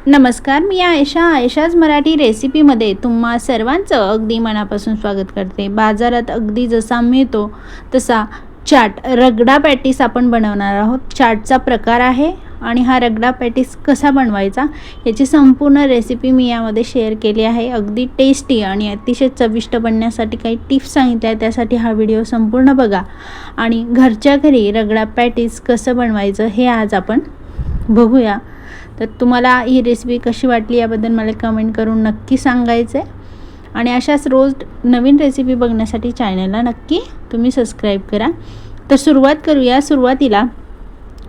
नमस्कार, मी आयशाज मराठी रेसिपीमध्ये तुम्हा सर्वांचं अगदी मनापासून स्वागत करते। बाजारात अगदी जसा मिळतो तसा चाट रगडा पॅटीस आपण बनवणार आहोत। चाटचा प्रकार आहे आणि हा रगडा पॅटीस कसा बनवायचा याची संपूर्ण रेसिपी मी यामध्ये शेअर केली आहे। अगदी टेस्टी आणि अतिशय चविष्ट बनण्यासाठी काही टिप्स सांगितल्या आहेत, त्यासाठी हा व्हिडिओ संपूर्ण बघा आणि घरच्या घरी रगडा पॅटीस कसं बनवायचं हे आज आपण बघूया। तर तुम्हाला ही रेसिपी कशी वाटली याबद्दल मला कमेंट करून नक्की सांगायचं आहे आणि अशाच रोज नवीन रेसिपी बघण्यासाठी चॅनलला नक्की तुम्ही सबस्क्राईब करा। तर सुरुवात करूया। सुरुवातीला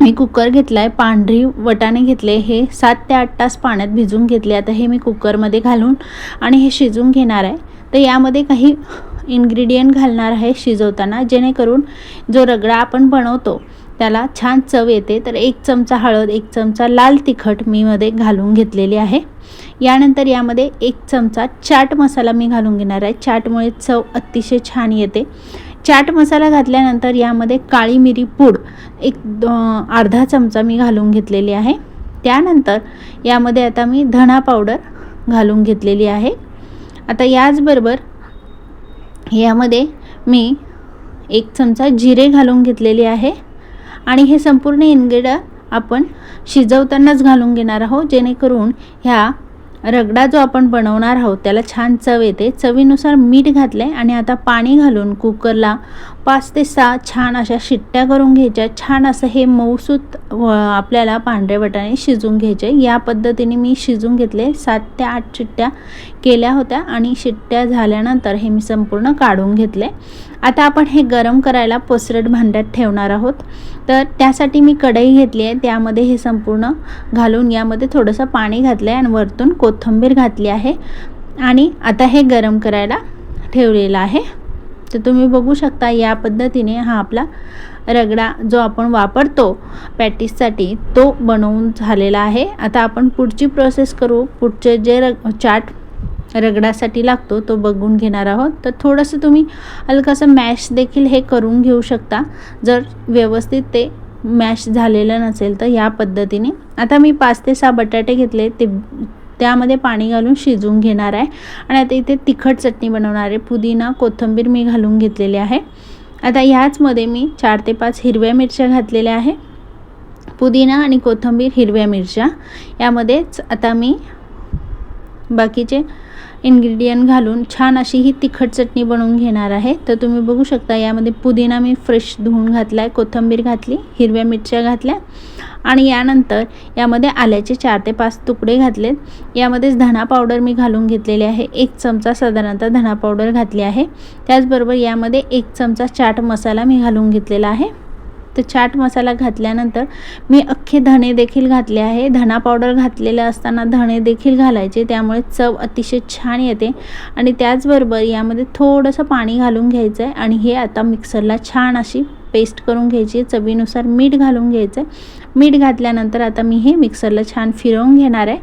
मी कुकर घेतला आहे, पांढरी वटाणे घेतले, हे 7 ते 8 तास पाण्यात भिजवून घेतले। आता हे मी कुकरमध्ये घालून आणि हे शिजवून घेणार आहे। तर यामध्ये काही इन्ग्रेडियंट घालणार आहे शिजवताना, जेणेकरून जो रगडा आपण बनवतो त्याला छान चव येते। तर 1 चमचा हळद, 1 चमचा लाल तिखट मी मध्ये घालून घेतलेली आहे। यानंतर यामध्ये 1 चमचा चाट मसाला मी घालून घेणार आहे, चाटमुळे चव अतिशय छान येते। चाट मसाला घातल्यानंतर यामध्ये काळी मिरी पूड अर्धा चमचा मी घालून घेतलेली आहे। त्यानंतर यामध्ये आता मी धना पावडर घालून घेतलेली आहे। आता याचबरोबर यामध्ये मी 1 चमचा जिरे घालून घेतलेले आहे आणि हे संपूर्ण इन्ग्रेडियंट आपण शिजवतानाच घालून घेणार आहोत, जेणेकरून ह्या रगडा जो आपण बनवणार आहोत त्याला छान चव येते। चवीनुसार मीठ घातले आणि आता पाणी घालून कुकरला 5 ते 6 छान अशा शिट्ट्या करून घ्यायच्या। छान असं हे मऊसूत आपल्याला पांढरे वाटाणे शिजवून घ्यायचे। या पद्धतीने मी शिजवून घेतले, 7 ते 8 शिट्ट्या केल्या होत्या आणि शिट्ट्या झाल्यानंतर हे मी संपूर्ण काढून घेतले। आता आपण हे गरम करायला पसरट भांड्यात ठेवणार आहोत। तर त्यासाठी मी कढई घेतली आहे, त्यामध्ये हे संपूर्ण घालून यामध्ये थोडंसं पाणी घातलं आहे आणि वरतून कोथिंबीर घातली आहे आणि आता हे गरम करायला ठेवलेलं आहे। तर तुम्ही बघू शकता या पद्धतीने हा आपला रगडा जो आपण वापरतो पॅटीससाठी तो बनवून झालेला आहे। आता आपण पुढची प्रोसेस करू। पुढचे जे चाट रगडासाठी लागतो तो बघून घेणार आहोत। तर थोडंसं तुम्ही हलकासं मॅश देखील हे करून घेऊ शकता, जर व्यवस्थित ते मॅश झालेलं नसेल तर या पद्धतीने। आता मी 5 ते 6 बटाटे घेतले, ते त्यामध्ये पाणी घालून शिजवून घेणार आहे आणि आता इथे तिखट चटणी बनवणार आहे। पुदिना कोथिंबीर मी घालून घेतलेली आहे। आता ह्याचमध्ये मी 4 ते 5 हिरव्या मिरच्या घातलेल्या आहे। पुदिना आणि कोथिंबीर, हिरव्या मिरच्या यामध्येच आता मी बाकीचे इन्ग्रेडियंट घालून छान अशी ही तिखट चटणी बनवून घेणार आहे। तर तुम्ही बघू शकता यामध्ये पुदिना मी फ्रेश धुवून घातला आहे, कोथिंबीर घातली, हिरव्या मिरच्या घातल्या आणि यानंतर यामध्ये आल्याचे 4 ते 5 तुकडे घातलेत। यामध्येच धना पावडर मी घालून घेतलेली आहे, 1 चमचा साधारणतः धना पावडर घातली आहे। त्याचबरोबर यामध्ये 1 चमचा चाट मसाला मी घालून घेतलेला आहे। तर चाट मसाला घातल्यानंतर मी अख्खे धणे देखील घातले आहे। धना पावडर घातलेलं असताना धणे देखील घालायचे, त्यामुळे चव अतिशय छान येते। आणि त्याचबरोबर यामध्ये थोडंसं पाणी घालून घ्यायचं आहे आणि हे आता मिक्सरला छान अशी पेस्ट करून घ्यायची। चवीनुसार मीठ घालून घ्यायचं आहे। मीठ घातल्यानंतर आता मी हे मिक्सरला छान फिरवून घेणार आहे।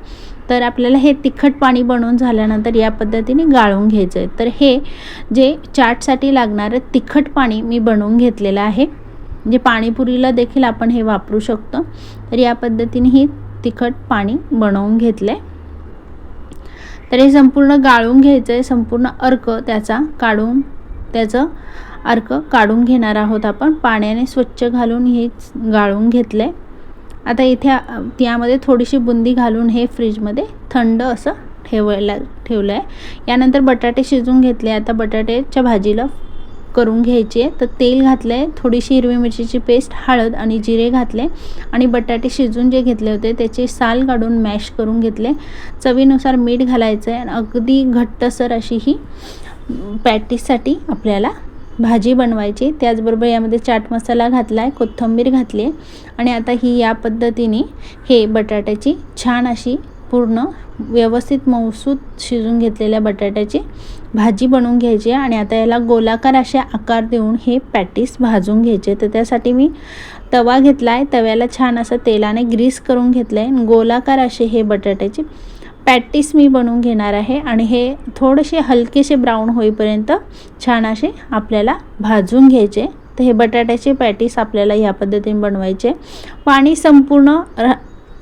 तर आपल्याला हे तिखट पाणी बनवून झाल्यानंतर या पद्धतीने गाळून घ्यायचं आहे। तर हे जे चाटसाठी लागणारं तिखट पाणी मी बनवून घेतलेलं आहे, जे पाणीपुरीला देखील आपण हे वापरू शकतो। तर या पद्धतीने ही तिखट पाणी बनवून घेतले। तर हे संपूर्ण गाळून घ्यायचं आहे, संपूर्ण अर्क त्याचा काढून त्याचं अर्क काढून घेणार आहोत आपण। पाण्याने स्वच्छ घालून हे गाळून घेतले। आता इथे त्यामध्ये थोडीशी बुंदी घालून हे फ्रीजमध्ये थंड असं ठेवलं आहे। यानंतर बटाटे शिजवून घेतले। आता बटाट्याच्या भाजीला करून घ्यायची आहे। तर तेल घातलं आहे, थोडीशी हिरवी मिरचीची पेस्ट, हळद आणि जिरे घातले आणि बटाटे शिजून जे घेतले होते त्याचे साल काढून मॅश करून घेतले। चवीनुसार मीठ घालायचं आहे आणि अगदी घट्टसर अशी ही पॅटीससाठी आपल्याला भाजी बनवायची। त्याचबरोबर यामध्ये चाट मसाला घातला आहे, कोथिंबीर घातली आहे आणि आता ही या पद्धतीने हे बटाट्याची छान अशी पूर्ण व्यवस्थित मऊसूत शिजून घेतलेल्या बटाट्याची भाजी बनवून घ्यायची आणि आता याला गोलाकार असे आकार देऊन हे पॅटीस भाजून घ्यायचे। तर त्यासाठी मी तवा घेतला आहे, तव्याला छान असं तेलाने ग्रीस करून घेतलं आहे। गोलाकार असे हे बटाट्याचे पॅटीस मी बनवून घेणार आहे आणि हे थोडेसे हलकेसे ब्राऊन होईपर्यंत छान असे आपल्याला भाजून घ्यायचे। तर हे बटाट्याचे पॅटीस आपल्याला या पद्धतीने बनवायचे। पाणी संपूर्ण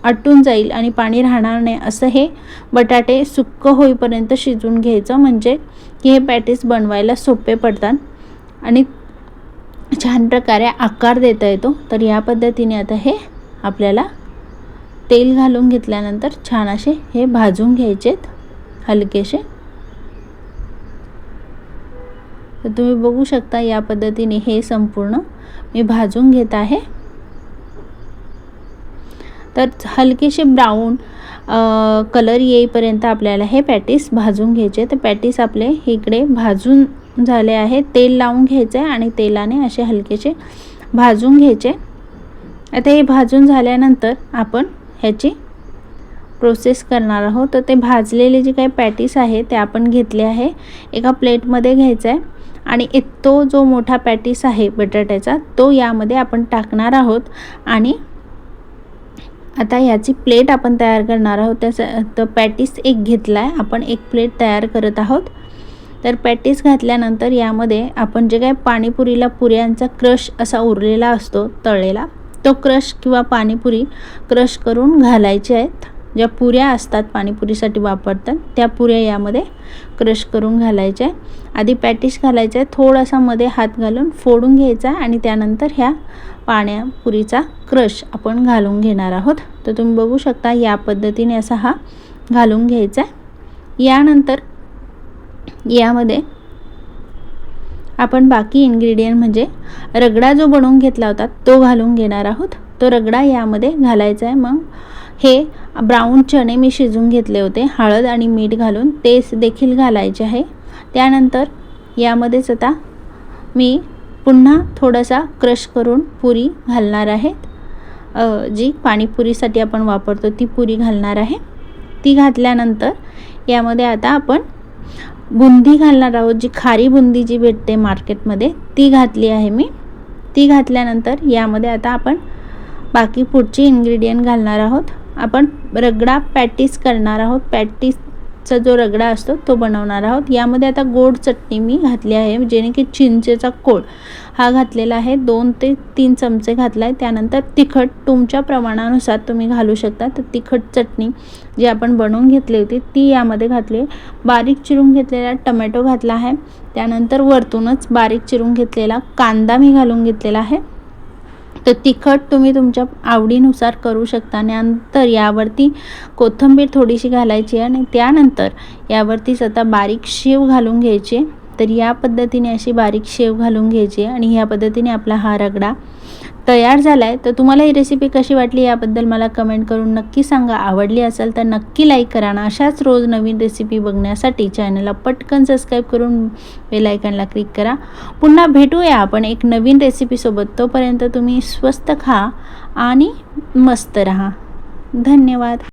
आटून जाईल आणि पाणी राहणार नाही असं हे बटाटे सुक्क होईपर्यंत शिजवून घ्यायचं, म्हणजे की हे पॅटीस बनवायला सोपे पडतात आणि छान प्रकारे आकार देता येतो. तर या पद्धतीने आता हे आपल्याला तेल घालून घेतल्यानंतर छान असे हे भाजून घ्यायचेत हलकेसे. तर तुम्ही बघू शकता या पद्धतीने हे संपूर्ण मी भाजून घेत आहे. तर हलकेसे ब्राऊन कलर येईपर्यंत आपल्याला हे पॅटीस भाजून घ्यायचे. तर पॅटीस आपले इकडे भाजून झाले आहे. तेल लावून घ्यायचे आणि तेलाने असे हलकेसे भाजून घ्यायचे. आता हे भाजून झाल्यानंतर आपण ह्याची प्रोसेस करणार आहोत. तर ते भाजलेले जे काही पॅटीस आहे ते आपण घेतले आहे, एका प्लेटमध्ये घ्यायचा आहे आणि तो जो मोठा पॅटीस आहे बटाट्याचा तो यामध्ये आपण टाकणार आहोत. आणि आता याची प्लेट आपण तयार करणार आहोत. तर पॅटीस एक घेतला आहे, आपण एक प्लेट तयार करत आहोत. तर पॅटीस घातल्यानंतर यामध्ये आपण जे काही पाणीपुरीला पुऱ्यांचा क्रश असा उरलेला असतो तळलेला, तो क्रश किंवा पाणीपुरी क्रश करून घालायचे आहेत. ज्या पुऱ्या असतात पाणीपुरीसाठी वापरतात त्या पुऱ्या यामध्ये क्रश करून घालायच्या आहे. आधी पॅटीस घालायचं आहे, थोडासा मध्ये हात घालून फोडून घ्यायचा आणि त्यानंतर ह्या पाणीपुरीचा क्रश आपण घालून घेणार आहोत. तर तुम्ही बघू शकता या पद्धतीने असा हा घालून घ्यायचा आहे. यानंतर यामध्ये आपण बाकी इन्ग्रेडियंट म्हणजे रगडा जो बनवून घेतला होता तो घालून घेणार आहोत. तो रगडा यामध्ये घालायचा आहे. मग हे ब्राऊन चणे मी शिजवून घेतले होते हळद आणि मीठ घालून, ते देखील घालायचे आहे. त्यानंतर यामध्येच आता मी पुन्हा थोडासा क्रश करून पुरी घालणार आहे. जी पाणीपुरीसाठी आपण वापरतो ती पुरी घालणार आहे. ती घातल्यानंतर यामध्ये आता आपण बुंदी घालणार आहोत. जी खारी बुंदी जी भेटते मार्केटमध्ये ती घातली आहे मी. ती घातल्यानंतर यामध्ये आता आपण बाकी पुढचे इन्ग्रेडियंट घालणार आहोत. आपण रगडा पॅटीस करणार आहोत. पॅटीसचा जो रगडा असतो तो बनवणार आहोत. यामध्ये आता गोड चटणी मी घातली आहे, जेणे की चिंचेचा कोळ हा घातलेला आहे, 2 ते 3 चमचे घातला आहे. त्यानंतर तिखट तुमच्या प्रमाणानुसार तुम्ही घालू शकता. तर तिखट चटणी जी आपण बनवून घेतली होती ती यामध्ये घातली. बारीक चिरून घेतलेला टमॅटो घातला आहे. त्यानंतर वरतूनच बारीक चिरून घेतलेला कांदा मी घालून घेतलेला आहे. तर तिखट तुम्ही तुमच्या आवडीनुसार करू शकता. नंतर यावरती कोथिंबीर थोडीशी घालायची आणि त्यानंतर यावरतीच आता बारीक शेव घालून घ्यायची. तर या पद्धतीने अशी बारीक शेव घालून घ्यायची आणि ह्या पद्धतीने आपला हा रगडा तयार झाला आहे. तर तुम्हाला ही रेसिपी कशी वाटली याबद्दल मला कमेंट करून नक्की सांगा. आवडली असेल तर नक्की लाईक करा ना. अशाच रोज नवीन रेसिपी बघण्यासाठी चॅनलला पटकन सबस्क्राईब करून बेल आयकॉनला क्लिक करा. पुन्हा भेटूया आपण एक नवीन रेसिपीसोबत. तोपर्यंत तुम्ही स्वस्त खा आणि मस्त रहा. धन्यवाद.